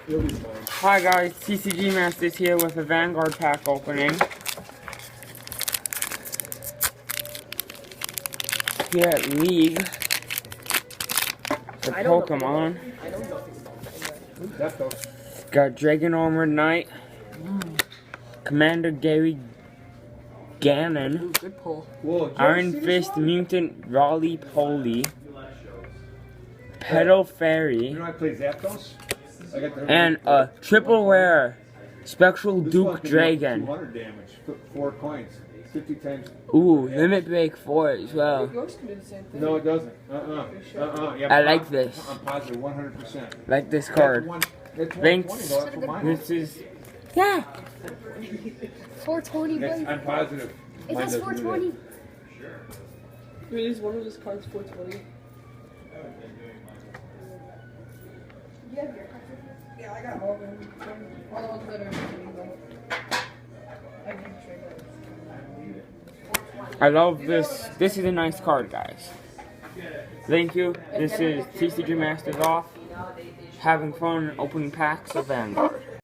You'll be fine. Hi guys, TCG Masters here with a Vanguard pack opening. Here at League for Pokemon. Got Dragon Armored Knight, Commander Gary Gannon, Ooh, good pull. Iron Fist Mutant Raleigh Poly, Petal Fairy, You know I play Zapdos? and a triple rare Spectral Duke Dragon. 200 damage. 4 coins. 50 times. Ooh, limit break 4 as well. Yours can do the same thing. No, it doesn't. Yeah, I like this. I'm positive 100%. Like this card. That's Thanks. 120 though, that's mine. This is, yeah. 420, buddy. I'm positive. Is Mine this doesn't do 420? Wait, is one of his cards 420? Yeah, I got all of them. All the ones that are I love this. This is a nice card, guys. Thank you. This is TCG Masters off. Having fun opening packs of Vanguard.